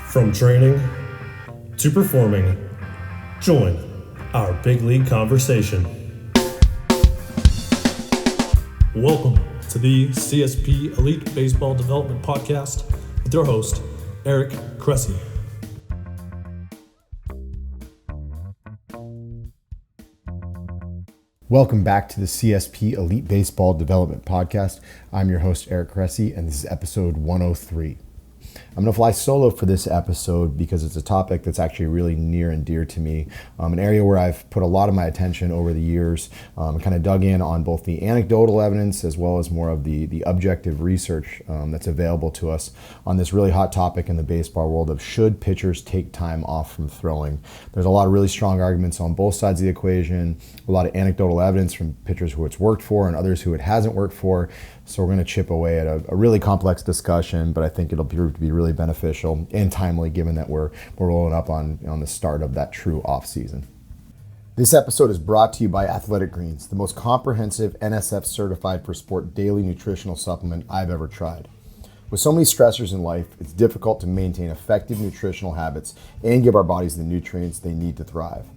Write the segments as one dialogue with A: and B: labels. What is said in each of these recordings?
A: From training to performing, join our big league conversation. Welcome to the CSP Elite Baseball Development Podcast with your host, Eric Cressy.
B: Welcome back to the CSP Elite Baseball Development Podcast. I'm your host, Eric Cressy, and this is episode 103. I'm going to fly solo for this episode because it's a topic that's actually really near and dear to me, an area where I've put a lot of my attention over the years, kind of dug in on both the anecdotal evidence as well as more of the objective research that's available to us on this really hot topic in the baseball world of should pitchers take time off from throwing. There's a lot of really strong arguments on both sides of the equation, a lot of anecdotal evidence from pitchers who it's worked for and others who it hasn't worked for. So we're going to chip away at a really complex discussion, but I think it'll prove to be really beneficial and timely given that we're rolling up on the start of that true off season. This episode is brought to you by Athletic Greens, the most comprehensive NSF certified for sport daily nutritional supplement I've ever tried. With so many stressors in life, it's difficult to maintain effective nutritional habits and give our bodies the nutrients they need to thrive.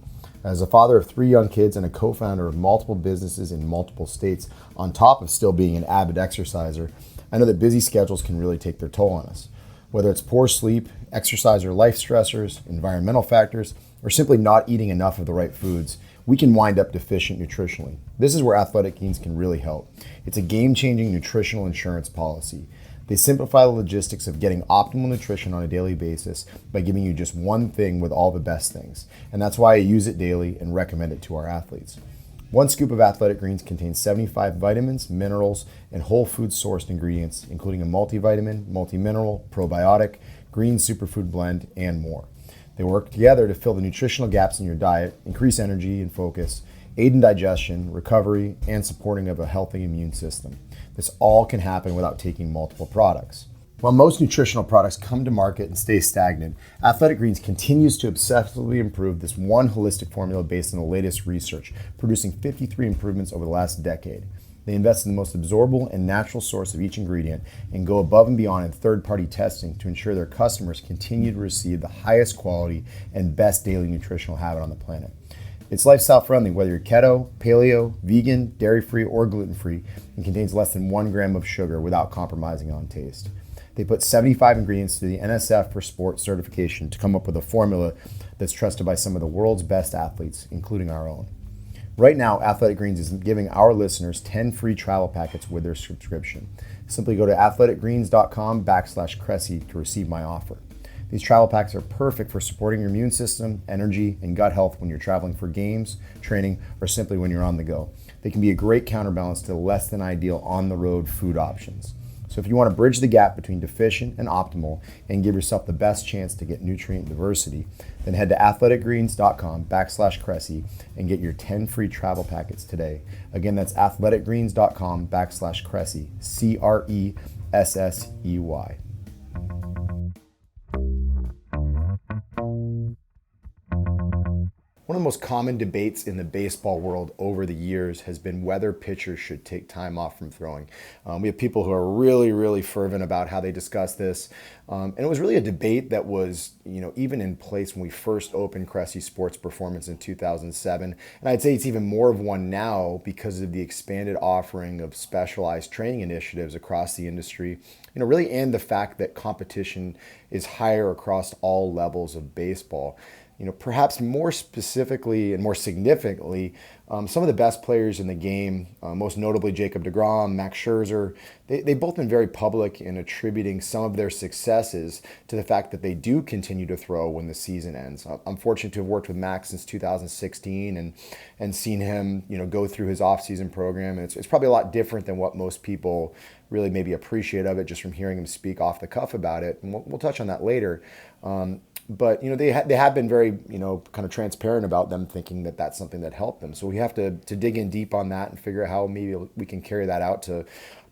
B: As a father of 3 young kids and a co-founder of multiple businesses in multiple states, on top of still being an avid exerciser, I know that busy schedules can really take their toll on us. Whether it's poor sleep, exercise or life stressors, environmental factors, or simply not eating enough of the right foods, we can wind up deficient nutritionally. This is where Athletic Greens can really help. It's a game-changing nutritional insurance policy. They simplify the logistics of getting optimal nutrition on a daily basis by giving you just one thing with all the best things. And that's why I use it daily and recommend it to our athletes. 1 scoop of Athletic Greens contains 75 vitamins, minerals, and whole food sourced ingredients, including a multivitamin, multimineral, probiotic, green superfood blend, and more. They work together to fill the nutritional gaps in your diet, increase energy and focus, aid in digestion, recovery, and supporting of a healthy immune system. This all can happen without taking multiple products. While most nutritional products come to market and stay stagnant, Athletic Greens continues to obsessively improve this one holistic formula based on the latest research, producing 53 improvements over the last decade. They invest in the most absorbable and natural source of each ingredient and go above and beyond in third-party testing to ensure their customers continue to receive the highest quality and best daily nutritional habit on the planet. It's lifestyle friendly, whether you're keto, paleo, vegan, dairy-free, or gluten-free, and contains less than 1 gram of sugar without compromising on taste. They put 75 ingredients to the NSF for Sport certification to come up with a formula that's trusted by some of the world's best athletes, including our own. Right now, Athletic Greens is giving our listeners 10 free travel packets with their subscription. Simply go to athleticgreens.com/Cressy to receive my offer. These travel packs are perfect for supporting your immune system, energy, and gut health when you're traveling for games, training, or simply when you're on the go. They can be a great counterbalance to less than ideal on-the-road food options. So if you want to bridge the gap between deficient and optimal and give yourself the best chance to get nutrient diversity, then head to athleticgreens.com/Cressy and get your 10 free travel packets today. Again, that's athleticgreens.com/Cressy, CRESSEY. One of the most common debates in the baseball world over the years has been whether pitchers should take time off from throwing. We have people who are really fervent about how they discuss this. And it was really a debate that was, even in place when we first opened Cressy Sports Performance in 2007. And I'd say it's even more of one now because of the expanded offering of specialized training initiatives across the industry, really, and the fact that competition is higher across all levels of baseball. Perhaps more specifically and more significantly, some of the best players in the game, most notably Jacob deGrom, Max Scherzer, they've both been very public in attributing some of their successes to the fact that they do continue to throw when the season ends. I'm fortunate to have worked with Max since 2016 and seen him, go through his off-season program. And it's probably a lot different than what most people really maybe appreciate of it just from hearing him speak off the cuff about it. And we'll touch on that later. But they have been very kind of transparent about them thinking that that's something that helped them. So we have to dig in deep on that and figure out how maybe we can carry that out to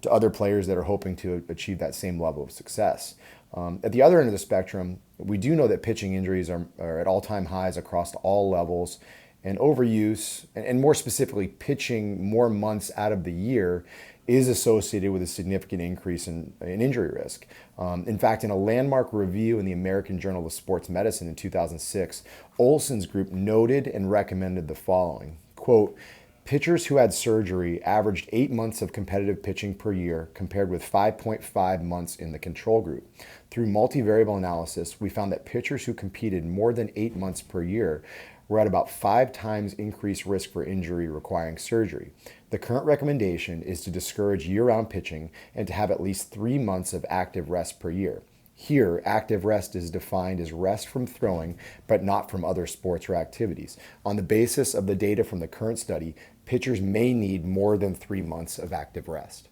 B: other players that are hoping to achieve that same level of success. At the other end of the spectrum, we do know that pitching injuries are at all-time highs across all levels, and overuse, and more specifically pitching more months out of the year, is associated with a significant increase in injury risk. In fact, in a landmark review in the American Journal of Sports Medicine in 2006, Olson's group noted and recommended the following, quote, pitchers who had surgery averaged 8 months of competitive pitching per year compared with 5.5 months in the control group. Through multivariable analysis, we found that pitchers who competed more than 8 months per year were at about 5 times increased risk for injury requiring surgery. The current recommendation is to discourage year-round pitching and to have at least 3 months of active rest per year. Here, active rest is defined as rest from throwing, but not from other sports or activities. On the basis of the data from the current study, pitchers may need more than 3 months of active rest.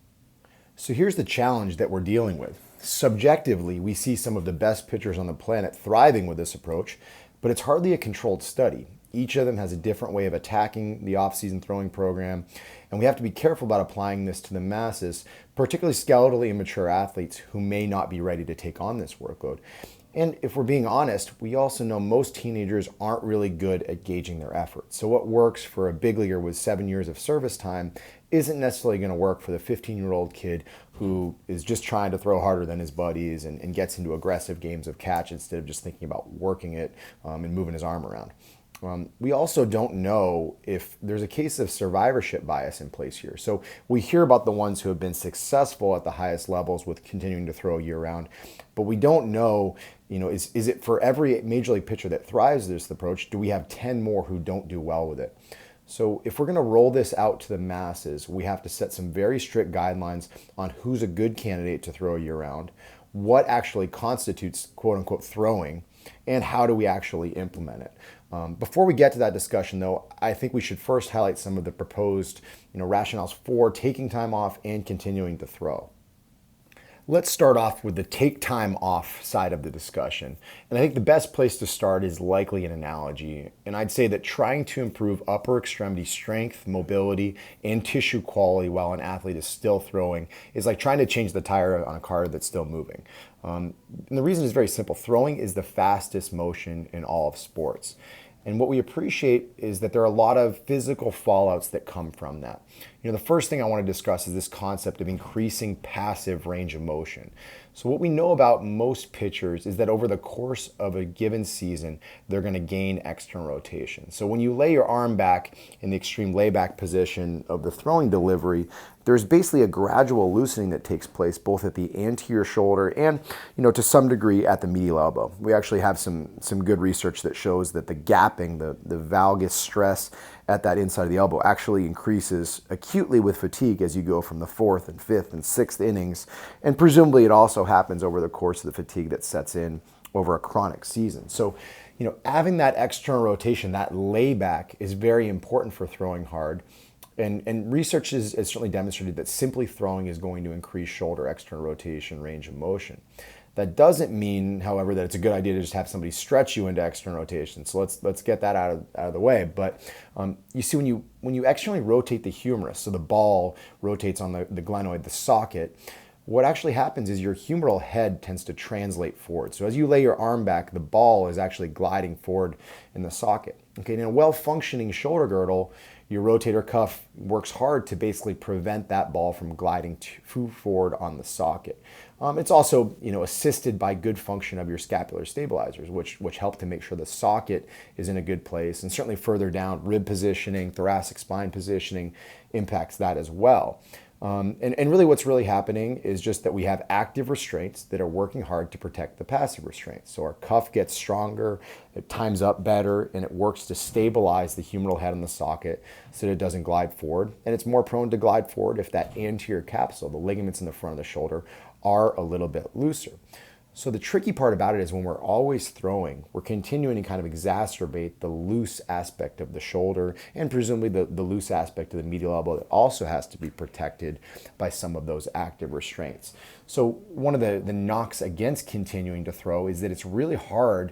B: So here's the challenge that we're dealing with. Subjectively, we see some of the best pitchers on the planet thriving with this approach, but it's hardly a controlled study. Each of them has a different way of attacking the off-season throwing program, and we have to be careful about applying this to the masses, particularly skeletally immature athletes who may not be ready to take on this workload. And if we're being honest, we also know most teenagers aren't really good at gauging their efforts. So what works for a big leaguer with 7 years of service time isn't necessarily going to work for the 15-year-old kid who is just trying to throw harder than his buddies and gets into aggressive games of catch instead of just thinking about working it and moving his arm around. We also don't know if there's a case of survivorship bias in place here. So we hear about the ones who have been successful at the highest levels with continuing to throw year round, but we don't know, is it for every major league pitcher that thrives this approach, do we have 10 more who don't do well with it? So if we're going to roll this out to the masses, we have to set some very strict guidelines on who's a good candidate to throw year round, what actually constitutes quote unquote throwing, and how do we actually implement it. Before we get to that discussion, though, I think we should first highlight some of the proposed rationales for taking time off and continuing to throw. Let's start off with the take time off side of the discussion. And I think the best place to start is likely an analogy. And I'd say that trying to improve upper extremity strength, mobility, and tissue quality while an athlete is still throwing is like trying to change the tire on a car that's still moving. And the reason is very simple. Throwing is the fastest motion in all of sports. And what we appreciate is that there are a lot of physical fallouts that come from that. The first thing I want to discuss is this concept of increasing passive range of motion. So what we know about most pitchers is that over the course of a given season, they're going to gain external rotation. So when you lay your arm back in the extreme layback position of the throwing delivery, there's basically a gradual loosening that takes place both at the anterior shoulder and, to some degree at the medial elbow. We actually have some good research that shows that the gapping, the valgus stress at that inside of the elbow actually increases acutely with fatigue as you go from the 4th and 5th and 6th innings. And presumably it also happens over the course of the fatigue that sets in over a chronic season. So, having that external rotation, that layback is very important for throwing hard. And research has certainly demonstrated that simply throwing is going to increase shoulder external rotation range of motion. That doesn't mean, however, that it's a good idea to just have somebody stretch you into external rotation. So let's get that out of the way. But you see, when you externally rotate the humerus, so the ball rotates on the glenoid, the socket, what actually happens is your humeral head tends to translate forward. So as you lay your arm back, the ball is actually gliding forward in the socket. Okay, in a well-functioning shoulder girdle, your rotator cuff works hard to basically prevent that ball from gliding too forward on the socket. It's also, assisted by good function of your scapular stabilizers, which help to make sure the socket is in a good place, and certainly further down, rib positioning, thoracic spine positioning impacts that as well. And really what's really happening is just that we have active restraints that are working hard to protect the passive restraints. So our cuff gets stronger, it times up better, and it works to stabilize the humeral head in the socket so that it doesn't glide forward. And it's more prone to glide forward if that anterior capsule, the ligaments in the front of the shoulder, are a little bit looser. So the tricky part about it is when we're always throwing, we're continuing to kind of exacerbate the loose aspect of the shoulder and presumably the loose aspect of the medial elbow that also has to be protected by some of those active restraints. So one of the knocks against continuing to throw is that it's really hard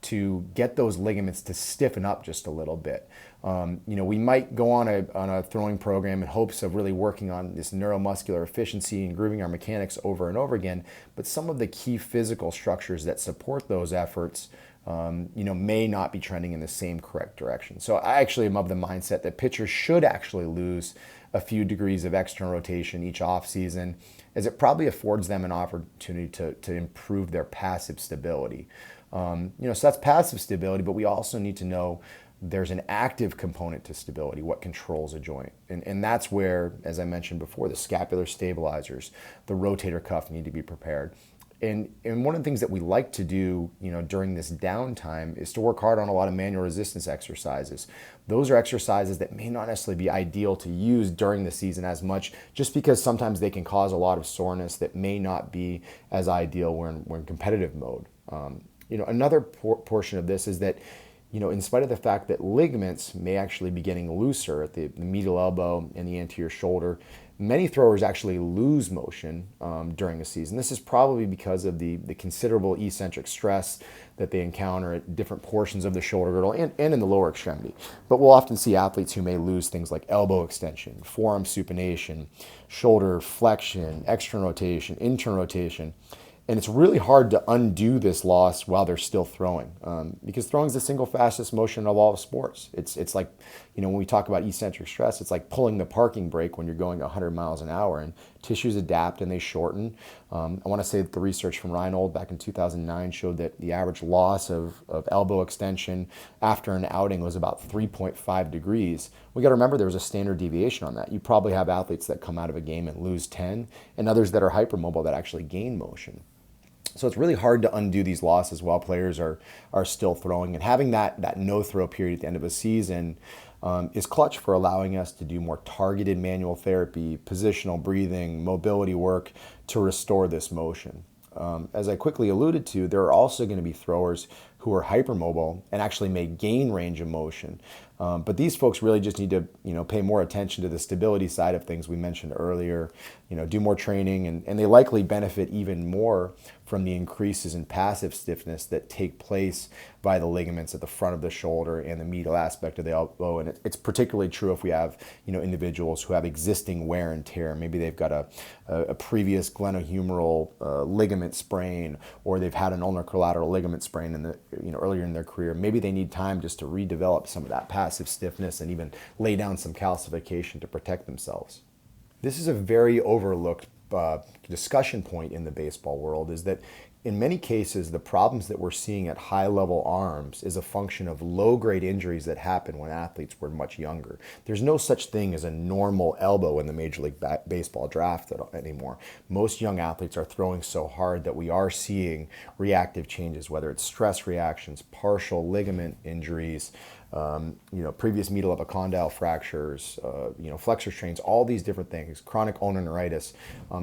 B: to get those ligaments to stiffen up just a little bit. We might go on a throwing program in hopes of really working on this neuromuscular efficiency and grooving our mechanics over and over again, but some of the key physical structures that support those efforts may not be trending in the same correct direction. So I actually am of the mindset that pitchers should actually lose a few degrees of external rotation each offseason, as it probably affords them an opportunity to improve their passive stability. So that's passive stability, but we also need to know there's an active component to stability, what controls a joint. And that's where, as I mentioned before, the scapular stabilizers, the rotator cuff need to be prepared. And one of the things that we like to do, during this downtime is to work hard on a lot of manual resistance exercises. Those are exercises that may not necessarily be ideal to use during the season as much, just because sometimes they can cause a lot of soreness that may not be as ideal when we're in competitive mode. Another portion of this is that, in spite of the fact that ligaments may actually be getting looser at the medial elbow and the anterior shoulder, many throwers actually lose motion during the season. This is probably because of the considerable eccentric stress that they encounter at different portions of the shoulder girdle and in the lower extremity. But we'll often see athletes who may lose things like elbow extension, forearm supination, shoulder flexion, external rotation, internal rotation. And it's really hard to undo this loss while they're still throwing, because throwing is the single fastest motion of all of sports. It's like, when we talk about eccentric stress, it's like pulling the parking brake when you're going 100 miles an hour, and tissues adapt and they shorten. I want to say that the research from Reinhold back in 2009 showed that the average loss of elbow extension after an outing was about 3.5 degrees. We got to remember there was a standard deviation on that. You probably have athletes that come out of a game and lose 10, and others that are hypermobile that actually gain motion. So it's really hard to undo these losses while players are still throwing. And having that no-throw period at the end of a season is clutch for allowing us to do more targeted manual therapy, positional breathing, mobility work to restore this motion. As I quickly alluded to, there are also going to be throwers who are hypermobile and actually may gain range of motion. But these folks really just need to, pay more attention to the stability side of things we mentioned earlier, do more training, and they likely benefit even more from the increases in passive stiffness that take place by the ligaments at the front of the shoulder and the medial aspect of the elbow. And it's particularly true if we have, individuals who have existing wear and tear. Maybe they've got a previous glenohumeral ligament sprain, or they've had an ulnar collateral ligament sprain earlier in their career. Maybe they need time just to redevelop some of that passive stiffness and even lay down some calcification to protect themselves. This is a very overlooked discussion point in the baseball world, is that in many cases, the problems that we're seeing at high-level arms is a function of low-grade injuries that happened when athletes were much younger. There's no such thing as a normal elbow in the Major League Baseball draft anymore. Most young athletes are throwing so hard that we are seeing reactive changes, whether it's stress reactions, partial ligament injuries, previous medial epicondyle fractures, flexor strains, all these different things, chronic ulnar neuritis.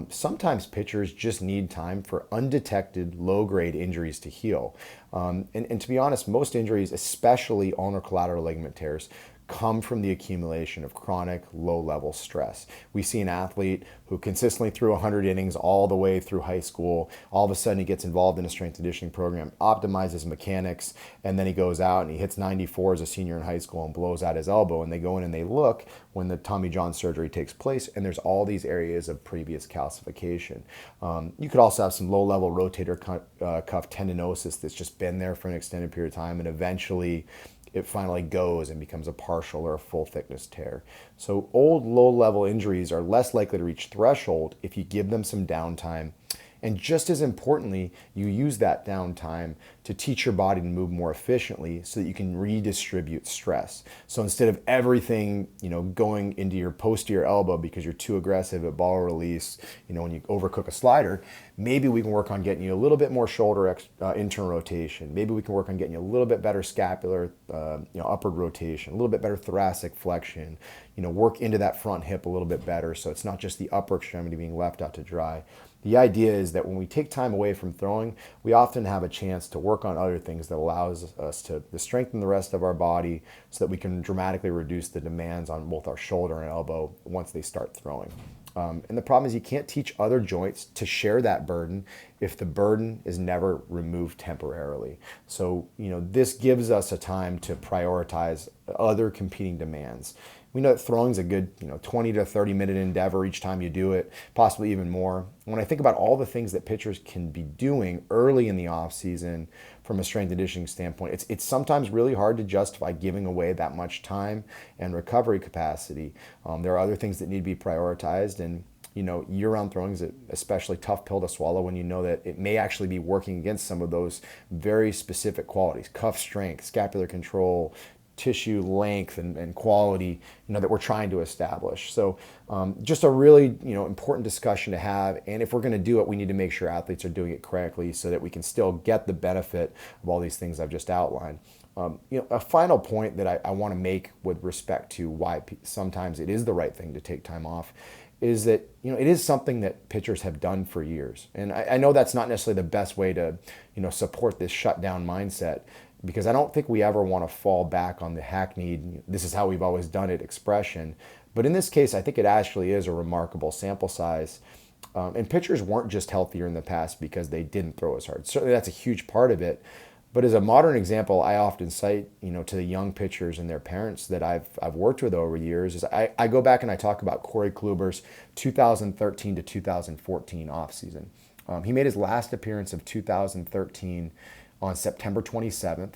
B: Sometimes pitchers just need time for undetected low-grade injuries to heal. And to be honest, most injuries, especially ulnar collateral ligament tears, come from the accumulation of chronic low-level stress. We see an athlete who consistently threw 100 innings all the way through high school. All of a sudden he gets involved in a strength and conditioning program, optimizes mechanics, and then he goes out and he hits 94 as a senior in high school and blows out his elbow. And they go in and they look when the Tommy John surgery takes place, and there's all these areas of previous calcification. You could also have some low-level rotator cuff tendinosis that's just been there for an extended period of time, and eventually it finally goes and becomes a partial or a full thickness tear. So old low-level injuries are less likely to reach threshold if you give them some downtime. And just as importantly, you use that downtime to teach your body to move more efficiently so that you can redistribute stress. So instead of everything, going into your posterior elbow because you're too aggressive at ball release, when you overcook a slider, maybe we can work on getting you a little bit more shoulder internal rotation. Maybe we can work on getting you a little bit better scapular, upward rotation, a little bit better thoracic flexion, work into that front hip a little bit better so it's not just the upper extremity being left out to dry. The idea is that when we take time away from throwing, we often have a chance to work on other things that allows us to strengthen the rest of our body so that we can dramatically reduce the demands on both our shoulder and elbow once they start throwing. And the problem is you can't teach other joints to share that burden if the burden is never removed temporarily. So, this gives us a time to prioritize other competing demands. We know that throwing's a good 20 to 30 minute endeavor each time you do it, possibly even more. When I think about all the things that pitchers can be doing early in the off season from a strength and conditioning standpoint, it's sometimes really hard to justify giving away that much time and recovery capacity. There are other things that need to be prioritized, and year-round throwing is an especially tough pill to swallow when you know that it may actually be working against some of those very specific qualities: cuff strength, scapular control, tissue length and quality, that we're trying to establish. So just a really, important discussion to have. And if we're going to do it, we need to make sure athletes are doing it correctly so that we can still get the benefit of all these things I've just outlined. A final point that I want to make with respect to why sometimes it is the right thing to take time off is that, it is something that pitchers have done for years. And I know that's not necessarily the best way to, support this shutdown mindset, because I don't think we ever want to fall back on the hackneyed, this is how we've always done it expression. But in this case, I think it actually is a remarkable sample size. And pitchers weren't just healthier in the past because they didn't throw as hard. Certainly that's a huge part of it. But as a modern example, I often cite, to the young pitchers and their parents that I've worked with over years, is I go back and I talk about Corey Kluber's 2013 to 2014 offseason. He made his last appearance of 2013 on September 27th,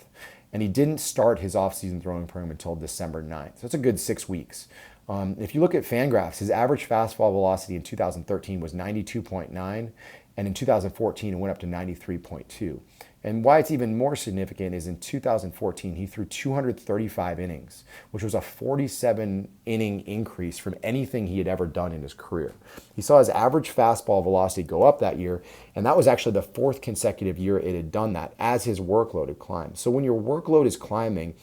B: and he didn't start his offseason throwing program until December 9th. So it's a good 6 weeks. If you look at Fangraphs, his average fastball velocity in 2013 was 92.9, and in 2014 it went up to 93.2. And why it's even more significant is in 2014, he threw 235 innings, which was a 47 inning increase from anything he had ever done in his career. He saw his average fastball velocity go up that year, and that was actually the fourth consecutive year it had done that as his workload had climbed. So when your workload is climbing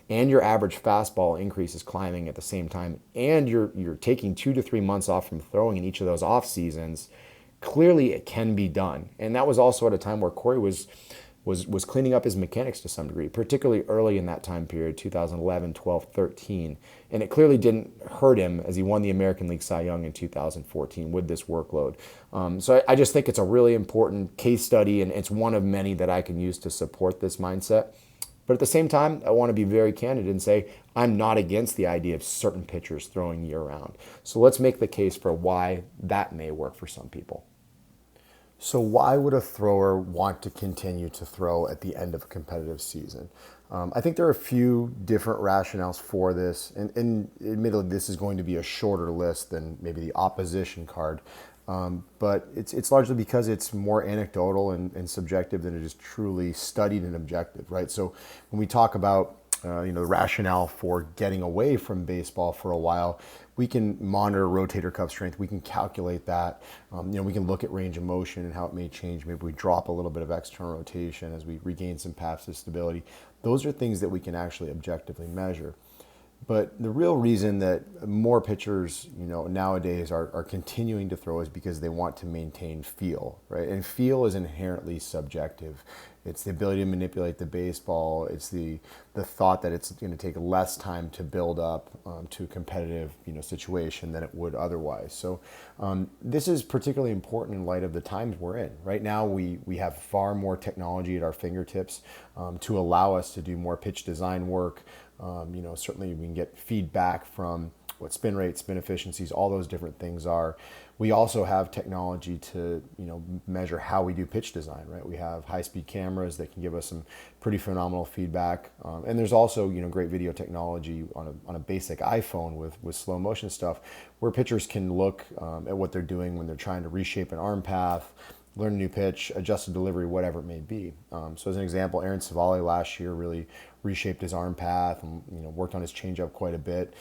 B: and your average fastball increase is climbing at the same time, and you're taking 2 to 3 months off from throwing in each of those off seasons, clearly it can be done. And that was also at a time where Corey was cleaning up his mechanics to some degree, particularly early in that time period, 2011, 12, 13. And it clearly didn't hurt him as he won the American League Cy Young in 2014 with this workload. So I just think it's a really important case study, and it's one of many that I can use to support this mindset. But at the same time, I want to be very candid and say I'm not against the idea of certain pitchers throwing year-round. So let's make the case for why that may work for some people. So why would a thrower want to continue to throw at the end of a competitive season? I think there are a few different rationales for this, and admittedly this is going to be a shorter list than maybe the opposition card, but it's largely because it's more anecdotal and subjective than it is truly studied and objective, right? So when we talk about the rationale for getting away from baseball for a while, we can monitor rotator cuff strength. We can calculate that. We can look at range of motion and how it may change. Maybe we drop a little bit of external rotation as we regain some passive stability. Those are things that we can actually objectively measure. But the real reason that more pitchers, nowadays are continuing to throw is because they want to maintain feel, right? And feel is inherently subjective. It's the ability to manipulate the baseball. It's the thought that it's going to take less time to build up to a competitive, situation than it would otherwise. So this is particularly important in light of the times we're in. Right now, we have far more technology at our fingertips to allow us to do more pitch design work. Certainly we can get feedback from what spin rate, spin efficiencies, all those different things are. We also have technology to, measure how we do pitch design, right? We have high-speed cameras that can give us some pretty phenomenal feedback. And there's also, great video technology on a basic iPhone with slow motion stuff where pitchers can look at what they're doing when they're trying to reshape an arm path, learn a new pitch, adjust a delivery, whatever it may be. So as an example, Aaron Savali last year really reshaped his arm path and worked on his changeup quite a bit.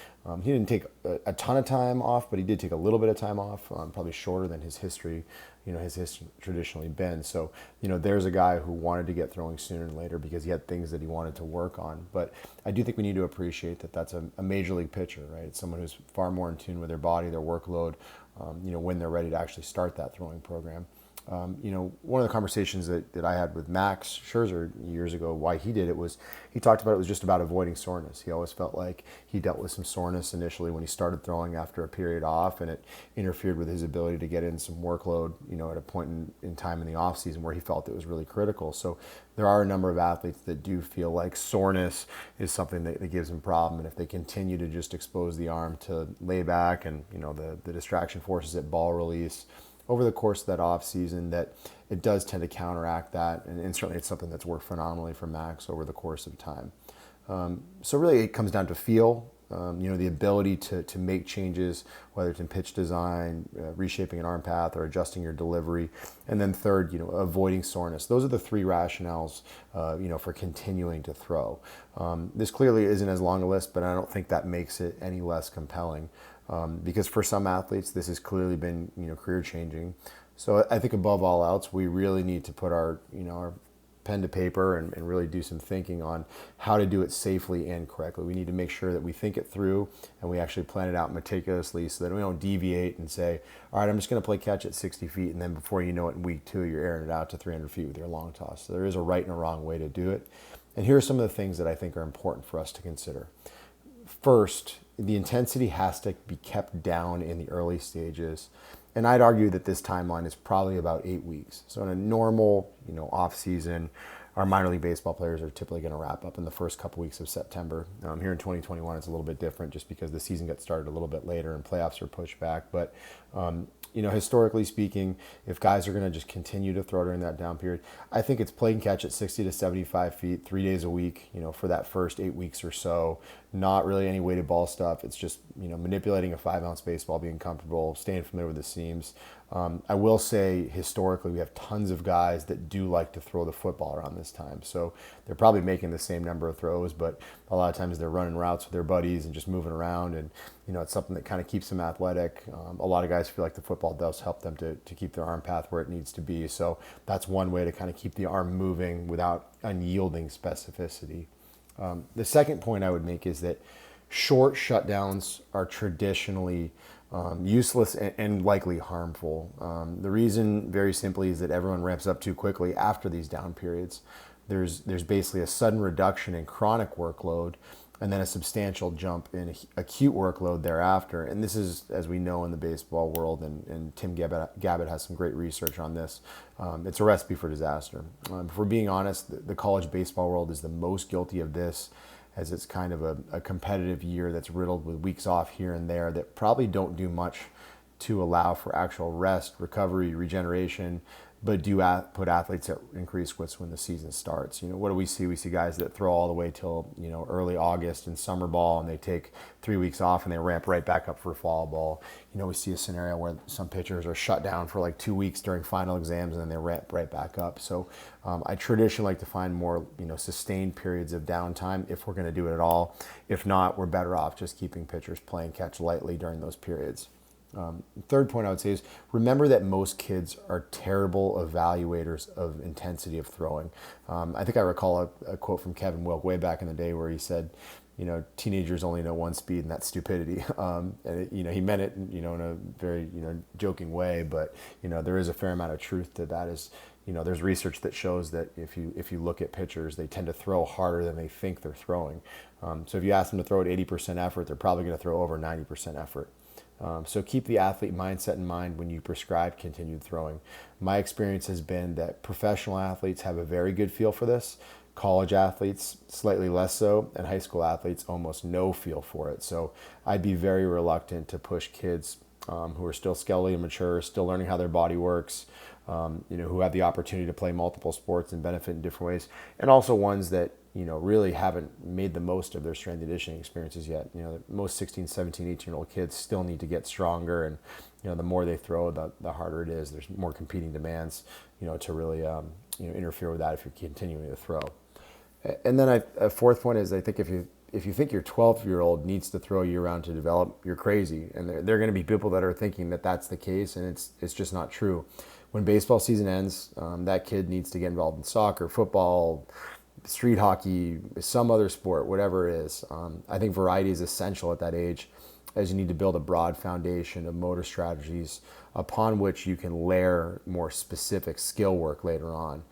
B: He didn't take a ton of time off, but he did take a little bit of time off, probably shorter than his history, has traditionally been. So, there's a guy who wanted to get throwing sooner than later because he had things that he wanted to work on. But I do think we need to appreciate that that's a major league pitcher, right? It's someone who's far more in tune with their body, their workload, when they're ready to actually start that throwing program. One of the conversations that I had with Max Scherzer years ago, why he did it was he talked about it was just about avoiding soreness. He always felt like he dealt with some soreness initially when he started throwing after a period off, and it interfered with his ability to get in some workload, at a point in time in the off season where he felt it was really critical. So there are a number of athletes that do feel like soreness is something that gives them a problem, and if they continue to just expose the arm to layback and the distraction forces at ball release over the course of that off season, that it does tend to counteract that, and certainly it's something that's worked phenomenally for Max over the course of time. So really it comes down to feel, the ability to make changes, whether it's in pitch design, reshaping an arm path, or adjusting your delivery. And then third, avoiding soreness. Those are the three rationales, for continuing to throw. This clearly isn't as long a list, but I don't think that makes it any less compelling. Because for some athletes, this has clearly been, career changing. So I think above all else, we really need to put our pen to paper and really do some thinking on how to do it safely and correctly. We need to make sure that we think it through and we actually plan it out meticulously so that we don't deviate and say, all right, I'm just going to play catch at 60 feet. And then before you know it, in week 2, you're airing it out to 300 feet with your long toss. So there is a right and a wrong way to do it. And here are some of the things that I think are important for us to consider. First, the intensity has to be kept down in the early stages. And I'd argue that this timeline is probably about 8 weeks. So in a normal, off season, our minor league baseball players are typically going to wrap up in the first couple weeks of September. Here in 2021, it's a little bit different just because the season gets started a little bit later and playoffs are pushed back. But historically speaking, if guys are going to just continue to throw during that down period, I think it's play and catch at 60 to 75 feet, 3 days a week, for that first 8 weeks or so. Not really any weighted ball stuff. It's just, manipulating a 5-ounce baseball, being comfortable, staying familiar with the seams. I will say historically we have tons of guys that do like to throw the football around this time. So they're probably making the same number of throws, but a lot of times they're running routes with their buddies and just moving around. And, it's something that kind of keeps them athletic. A lot of guys feel like the football does help them to keep their arm path where it needs to be. So that's one way to kind of keep the arm moving without unyielding specificity. The second point I would make is that short shutdowns are traditionally useless and likely harmful. The reason, very simply, is that everyone ramps up too quickly after these down periods. There's basically a sudden reduction in chronic workload and then a substantial jump in acute workload thereafter. And this is, as we know in the baseball world, and Tim Gabbett has some great research on this, it's a recipe for disaster. If we're being honest, the college baseball world is the most guilty of this, as it's kind of a competitive year that's riddled with weeks off here and there that probably don't do much to allow for actual rest, recovery, regeneration, but do put athletes at increased risk when the season starts. What do we see? We see guys that throw all the way till early August in summer ball, and they take 3 weeks off and they ramp right back up for fall ball. We see a scenario where some pitchers are shut down for like 2 weeks during final exams, and then they ramp right back up. So I traditionally like to find more sustained periods of downtime if we're going to do it at all. If not, we're better off just keeping pitchers playing catch lightly during those periods. Third point I would say is remember that most kids are terrible evaluators of intensity of throwing. I think I recall a quote from Kevin Wilk way back in the day where he said, teenagers only know one speed, and that's stupidity. And he meant it, in a very, joking way, but, there is a fair amount of truth to that. Is, there's research that shows that if you look at pitchers, they tend to throw harder than they think they're throwing. So if you ask them to throw at 80% effort, they're probably going to throw over 90% effort. So keep the athlete mindset in mind when you prescribe continued throwing. My experience has been that professional athletes have a very good feel for this. College athletes, slightly less so, and high school athletes, almost no feel for it. So I'd be very reluctant to push kids who are still skeletally immature, still learning how their body works, who have the opportunity to play multiple sports and benefit in different ways, and also ones that really haven't made the most of their strength and conditioning experiences yet. Most 16, 17, 18-year-old kids still need to get stronger, and the more they throw, the harder it is. There's more competing demands, to really interfere with that if you're continuing to throw. And then a fourth point is, I think if you think your 12-year-old needs to throw year-round to develop, you're crazy. And there are going to be people that are thinking that that's the case, and it's just not true. When baseball season ends, that kid needs to get involved in soccer, football, street hockey, some other sport, whatever it is. I think variety is essential at that age. as you need to build a broad foundation of motor strategies upon which you can layer more specific skill work later on.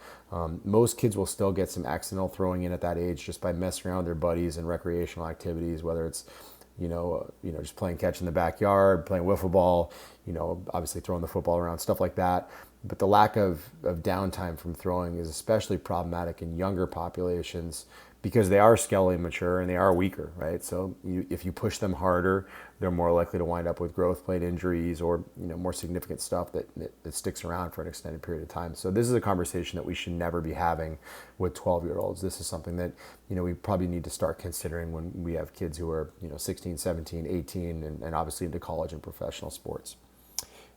B: Most kids will still get some accidental throwing in at that age just by messing around with their buddies and recreational activities, whether it's just playing catch in the backyard, playing wiffle ball, obviously throwing the football around, stuff like that. But the lack of downtime from throwing is especially problematic in younger populations because they are skeletally mature and they are weaker, right? So if you push them harder, they're more likely to wind up with growth plate injuries or more significant stuff that sticks around for an extended period of time. So this is a conversation that we should never be having with 12-year-olds. This is something that we probably need to start considering when we have kids who are 16, 17, 18, and obviously into college and professional sports.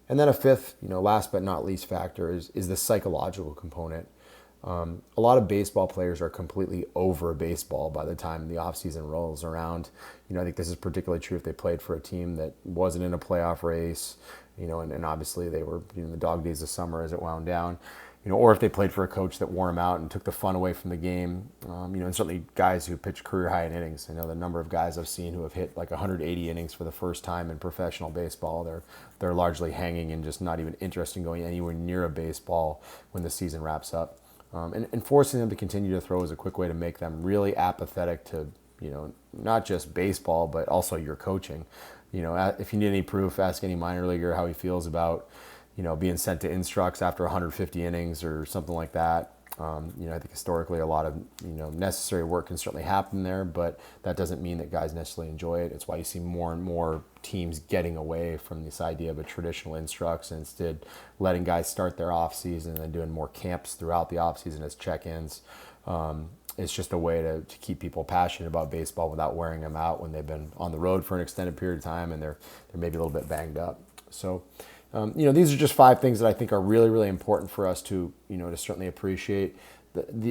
B: And then a fifth, last but not least factor is the psychological component. A lot of baseball players are completely over baseball by the time the offseason rolls around. I think this is particularly true if they played for a team that wasn't in a playoff race, and obviously they were in the dog days of summer as it wound down, or if they played for a coach that wore them out and took the fun away from the game, and certainly guys who pitch career high in innings. I know the number of guys I've seen who have hit like 180 innings for the first time in professional baseball. They're largely hanging and just not even interested in going anywhere near a baseball when the season wraps up. And forcing them to continue to throw is a quick way to make them really apathetic to, not just baseball, but also your coaching. If you need any proof, ask any minor leaguer how he feels about, being sent to instructs after 150 innings or something like that. I think historically a lot of, necessary work can certainly happen there, but that doesn't mean that guys necessarily enjoy it. It's why you see more and more teams getting away from this idea of a traditional instructs and instead letting guys start their off season and doing more camps throughout the off season as check-ins. It's just a way to keep people passionate about baseball without wearing them out when they've been on the road for an extended period of time and they're maybe a little bit banged up. So, these are just 5 things that I think are really, really important for us to certainly appreciate.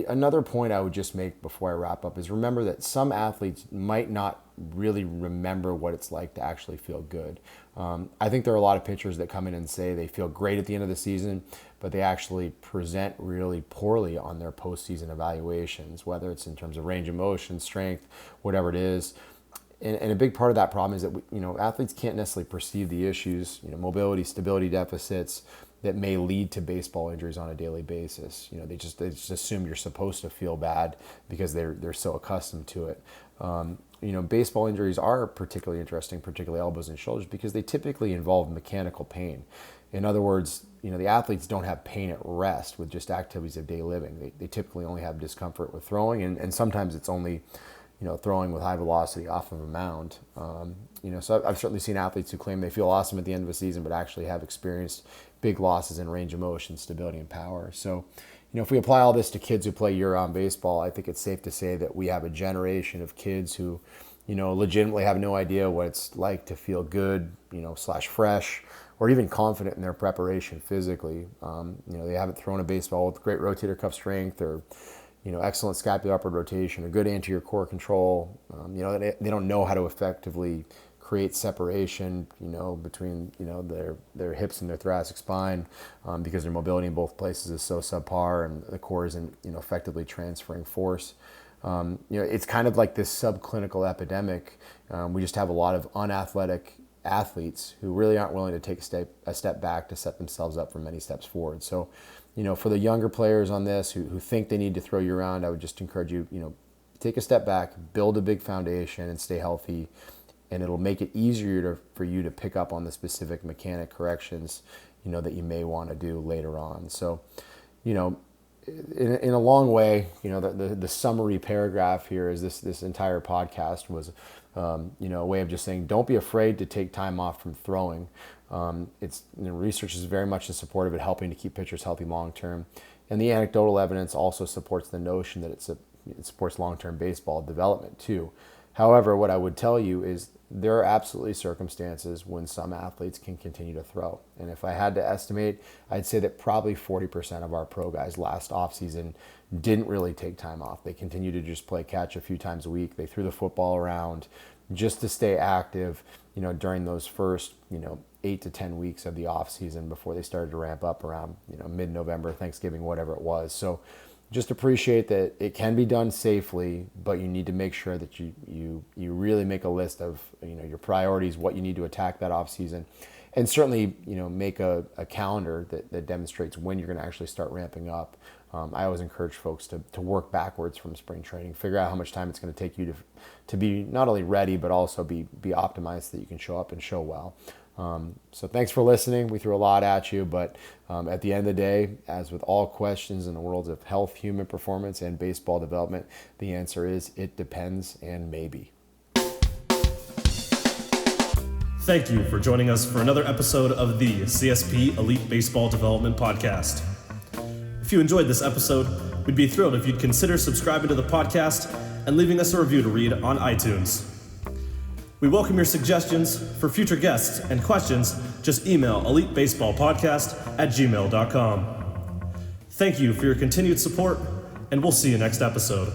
B: Another point I would just make before I wrap up is remember that some athletes might not really remember what it's like to actually feel good. I think there are a lot of pitchers that come in and say they feel great at the end of the season, but they actually present really poorly on their postseason evaluations, whether it's in terms of range of motion, strength, whatever it is. And a big part of that problem is that athletes can't necessarily perceive the issues, mobility, stability deficits that may lead to baseball injuries on a daily basis. They just assume you're supposed to feel bad because they're so accustomed to it. Baseball injuries are particularly interesting, particularly elbows and shoulders, because they typically involve mechanical pain. In other words, the athletes don't have pain at rest with just activities of daily living. They typically only have discomfort with throwing, and sometimes it's only throwing with high velocity off of a mound. So I've certainly seen athletes who claim they feel awesome at the end of a season, but actually have experienced big losses in range of motion, stability, and power. So, if we apply all this to kids who play year-round baseball, I think it's safe to say that we have a generation of kids who, legitimately have no idea what it's like to feel good, / fresh, or even confident in their preparation physically. They haven't thrown a baseball with great rotator cuff strength or excellent scapular upward rotation or good anterior core control. They don't know how to effectively create separation, between, their hips and their thoracic spine, because their mobility in both places is so subpar and the core isn't, effectively transferring force. It's kind of like this subclinical epidemic. We just have a lot of unathletic athletes who really aren't willing to take a step back to set themselves up for many steps forward. So, for the younger players on this who think they need to throw you around, I would just encourage you, take a step back, build a big foundation and stay healthy. And it'll make it easier for you to pick up on the specific mechanic corrections, that you may want to do later on. So, in a long way, the summary paragraph here is this entire podcast was, a way of just saying, don't be afraid to take time off from throwing. Research is very much in support of it, helping to keep pitchers healthy long-term. And the anecdotal evidence also supports the notion that it supports long-term baseball development too. However, what I would tell you is there are absolutely circumstances when some athletes can continue to throw. And if I had to estimate, I'd say that probably 40% of our pro guys last offseason didn't really take time off. They continued to just play catch a few times a week. They threw the football around just to stay active, during those first, 8 to 10 weeks of the off season before they started to ramp up around, mid-November, Thanksgiving, whatever it was. So, just appreciate that it can be done safely, but you need to make sure that you really make a list of your priorities, what you need to attack that off season, and certainly make a calendar that demonstrates when you're going to actually start ramping up. I always encourage folks to work backwards from spring training, figure out how much time it's going to take you to be not only ready but also be optimized so that you can show up and show well. So thanks for listening. We threw a lot at you, but at the end of the day, as with all questions in the worlds of health, human performance, and baseball development, the answer is it depends and maybe.
A: Thank you for joining us for another episode of the CSP Elite Baseball Development Podcast. If you enjoyed this episode, we'd be thrilled if you'd consider subscribing to the podcast and leaving us a review to read on iTunes. We welcome your suggestions for future guests and questions. Just email elitebaseballpodcast@gmail.com. Thank you for your continued support, and we'll see you next episode.